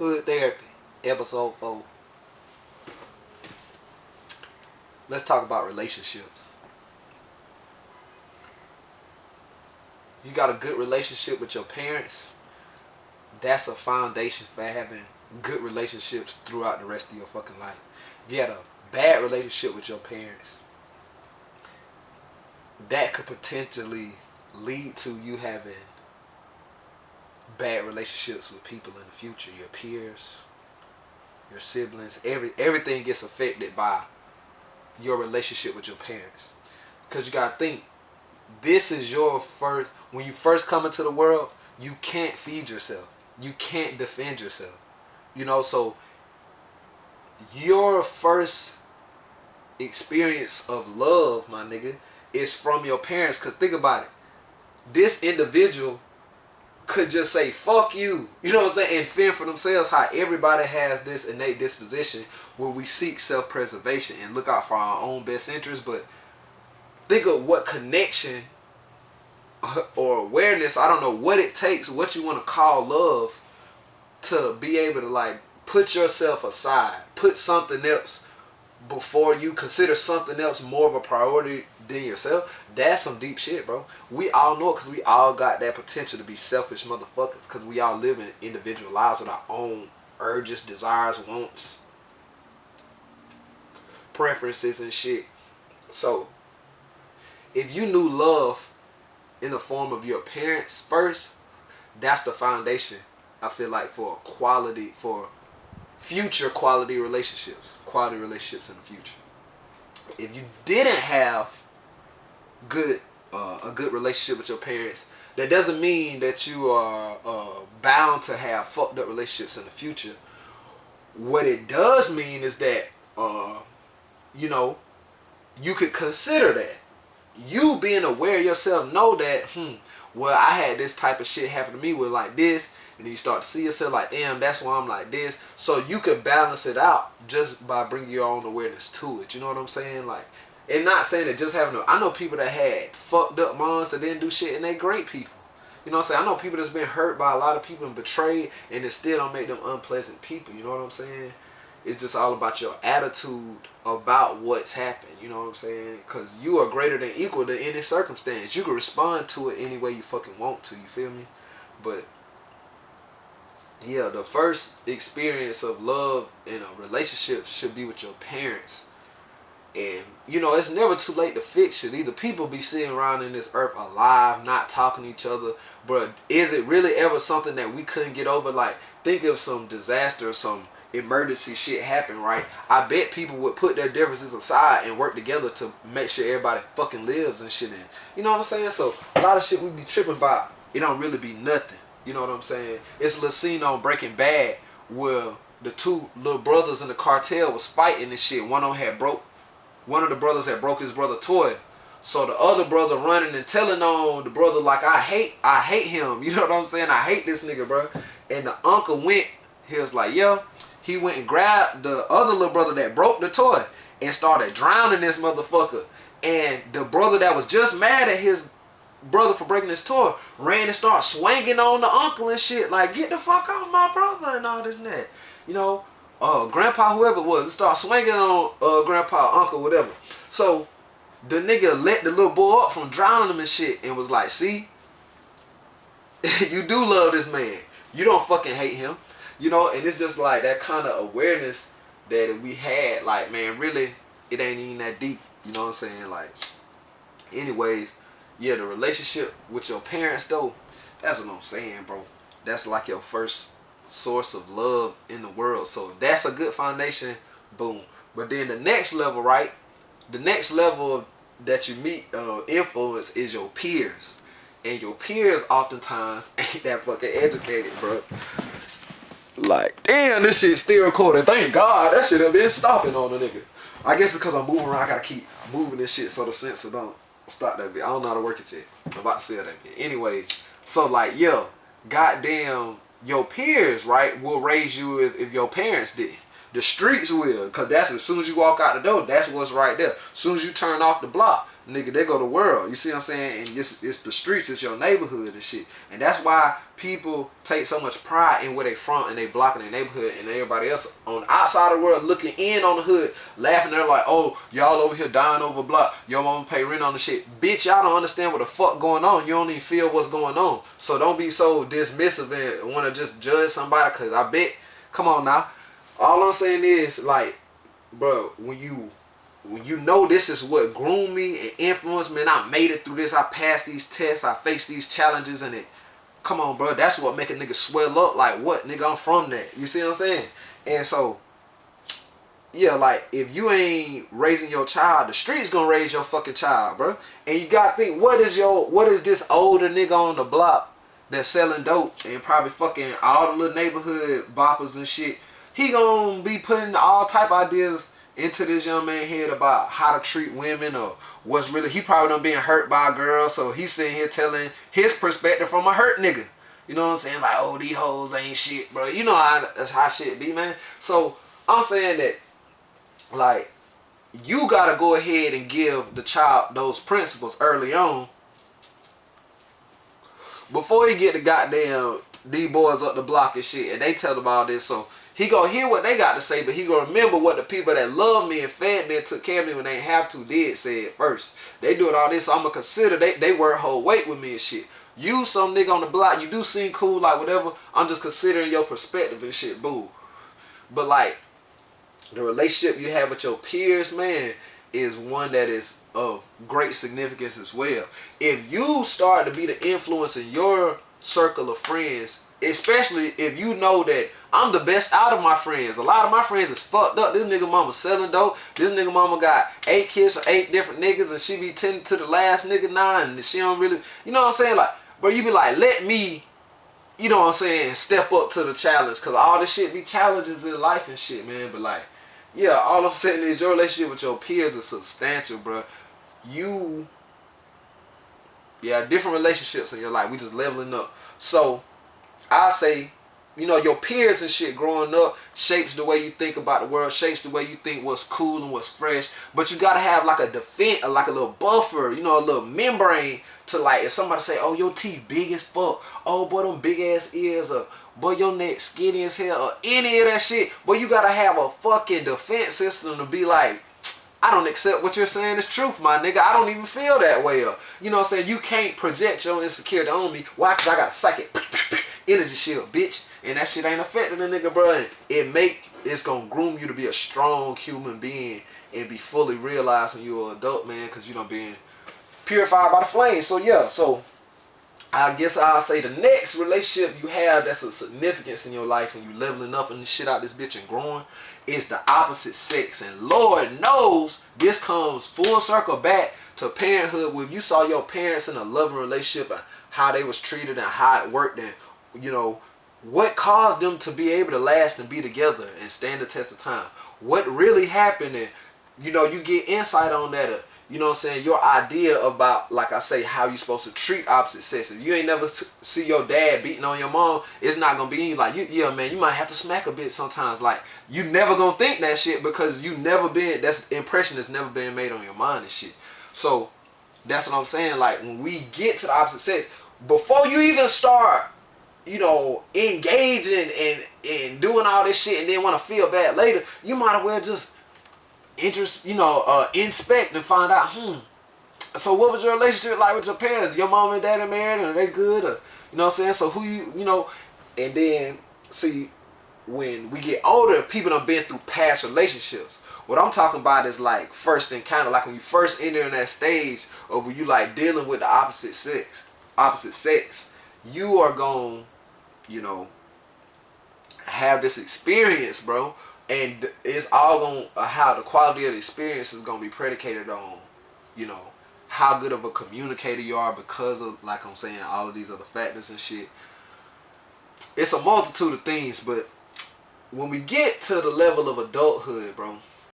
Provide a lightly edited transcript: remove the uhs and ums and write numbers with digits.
Hood Therapy, episode 4. Let's talk about relationships. You got a good relationship with your parents, that's a foundation for having good relationships throughout the rest of your fucking life. If you had a bad relationship with your parents, that could potentially lead to you having bad relationships with people in the future. Your peers, your siblings, everything gets affected by your relationship with your parents. Because you gotta think, this is your first, when you first come into the world, you can't feed yourself. You can't defend yourself. You know, so your first experience of love, my nigga, is from your parents. Because think about it. This individual could just say, fuck you. You know what I'm saying? And fend for themselves. How everybody has this innate disposition where we seek self-preservation and look out for our own best interest. But think of what connection or awareness, I don't know what it takes, what you want to call love, to be able to like put yourself aside, put something else before you, consider something else more of a priority than yourself. That's some deep shit, bro. We all know it because we all got that potential to be selfish motherfuckers, because we all live in individual lives with our own urges, desires, wants, preferences and shit. So if you knew love in the form of your parents first, that's the foundation, I feel like, for quality, for future quality relationships in the future. If you didn't have a good relationship with your parents, that doesn't mean that you are bound to have fucked up relationships in the future. What it does mean is that you know, you could consider that. You being aware of yourself, know that, well, I had this type of shit happen to me with like this, and then you start to see yourself like, damn, that's why I'm like this. So you could balance it out just by bringing your own awareness to it. You know what I'm saying? Like, and not saying that just having I know people that had fucked up moms that didn't do shit, and they great people. You know what I'm saying? I know people that's been hurt by a lot of people and betrayed, and it still don't make them unpleasant people. You know what I'm saying? It's just all about your attitude about what's happened. You know what I'm saying? Because you are greater than equal to any circumstance. You can respond to it any way you fucking want to. You feel me? But yeah, the first experience of love in a relationship should be with your parents. And you know, it's never too late to fix it. Either people be sitting around in this earth alive, not talking to each other, but is it really ever something that we couldn't get over? Like, think of some disaster or some emergency shit happen, right? I bet people would put their differences aside and work together to make sure everybody fucking lives and shit. And you know what I'm saying? So a lot of shit we be tripping about, it don't really be nothing. You know what I'm saying? It's a little scene on Breaking Bad where the two little brothers in the cartel was fighting and shit. One of the brothers had broke his brother toy. So the other brother running and telling on the brother like, I hate him. You know what I'm saying? I hate this nigga, bro. And the uncle went, he was like, yo. He went and grabbed the other little brother that broke the toy and started drowning this motherfucker. And the brother that was just mad at his brother for breaking his toy ran and started swinging on the uncle and shit. Like, get the fuck off my brother and all this and that. You know, grandpa, whoever it was, started swinging on grandpa, uncle, whatever. So the nigga let the little boy up from drowning him and shit and was like, see, you do love this man. You don't fucking hate him. You know, and it's just like that kind of awareness that we had, like, man, really, it ain't even that deep. You know what I'm saying? Like, anyways, yeah, the relationship with your parents, though, that's what I'm saying, bro. That's like your first source of love in the world. So if that's a good foundation, boom. But then the next level, right? The next level that you meet influence is your peers. And your peers oftentimes ain't that fucking educated, bro. Like, damn, this shit still recording. Thank God, that shit have been stopping on the nigga. I guess it's because I'm moving around. I gotta keep moving this shit so the sensor don't stop that bit. I don't know how to work it yet. I'm about to sell that bit. Anyway, so like, yo, goddamn, your peers, right, will raise you if your parents did. The streets will, because that's as soon as you walk out the door, that's what's right there. As soon as you turn off the block, nigga, they go the world. You see what I'm saying? And it's the streets, it's your neighborhood and shit. And that's why people take so much pride in where they from and they blocking their neighborhood, and everybody else on the outside of the world looking in on the hood, laughing. They're like, oh, y'all over here dying over a block. Your mama pay rent on the shit. Bitch, y'all don't understand what the fuck going on. You don't even feel what's going on. So don't be so dismissive and want to just judge somebody, because I bet, come on now. All I'm saying is, like, bro, when you know this is what groomed me and influenced me, and I made it through this, I passed these tests, I faced these challenges, and it, come on, bro, that's what make a nigga swell up. Like, what, nigga, I'm from that. You see what I'm saying? And so, yeah, like, if you ain't raising your child, the streets gonna raise your fucking child, bro. And you gotta think, what is this older nigga on the block that's selling dope and probably fucking all the little neighborhood boppers and shit? He gonna be putting all type of ideas into this young man's head about how to treat women, or what's really, he probably done being hurt by a girl, so he's sitting here telling his perspective from a hurt nigga. You know what I'm saying? Like, oh, these hoes ain't shit, bro. You know that's how shit be, man. So I'm saying that, like, you gotta go ahead and give the child those principles early on before he get the goddamn these boys up the block and shit, and they tell them all this. So he gonna hear what they got to say, but he gonna remember what the people that love me and fed me and took care of me when they ain't have to did say it first. They doing all this, so I'm gonna consider they work whole weight with me and shit. You some nigga on the block, you do seem cool, like whatever. I'm just considering your perspective and shit, boo. But like, the relationship you have with your peers, man, is one that is of great significance as well. If you start to be the influence in your circle of friends, especially if you know that I'm the best out of my friends. A lot of my friends is fucked up. This nigga mama selling dope. This nigga mama got 8 kids or 8 different niggas, and she be tending to the last nigga 9, and she don't really, you know what I'm saying? Like, bro, you be like, let me, you know what I'm saying, step up to the challenge, because all this shit be challenges in life and shit, man. But like, yeah, all I'm saying is your relationship with your peers is substantial, bro. Different relationships in your life. We just leveling up. So I say, you know, your peers and shit growing up shapes the way you think about the world, shapes the way you think what's cool and what's fresh. But you gotta have like a defense, like a little buffer, you know, a little membrane to, like, if somebody say, oh, your teeth big as fuck, oh, boy, them big ass ears, or boy, your neck skinny as hell, or any of that shit, boy, you gotta have a fucking defense system to be like, I don't accept what you're saying is truth, my nigga. I don't even feel that way. You know what I'm saying? You can't project your insecurity on me. Why? Because I got a psychic energy shield, bitch. And that shit ain't affecting a nigga, bro. And it's gonna groom you to be a strong human being and be fully realized when you're an adult, man, because you done being purified by the flames. So yeah, so I guess I'll say the next relationship you have that's a significance in your life and you leveling up and shit out this bitch and growing is the opposite sex. And Lord knows this comes full circle back to parenthood, where you saw your parents in a loving relationship and how they was treated and how it worked, and you know what caused them to be able to last and be together and stand the test of time. What really happened, and you know, you get insight on that. You know what I'm saying? Your idea about, like I say, how you supposed to treat opposite sex. If you ain't never see your dad beating on your mom, it's not gonna be like, yeah, man, you might have to smack a bit sometimes. Like, you never gonna think that shit because you never been, that's impression that's never been made on your mind and shit. So that's what I'm saying. Like, when we get to the opposite sex, before you even start, you know, engaging and doing all this shit and then want to feel bad later, you might as well just inspect and find out, so what was your relationship like with your parents? Your mom and daddy married, and are they good? Or, you know what I'm saying? So who you know, and then see, when we get older, people done been through past relationships. What I'm talking about is like first encounter, like when you first enter in that stage of when you like dealing with the opposite sex, you are going, you know, have this experience, bro. And it's all going to, how the quality of the experience is going to be predicated on, you know, how good of a communicator you are because of, like I'm saying, all of these other factors and shit. It's a multitude of things, but when we get to the level of adulthood, bro,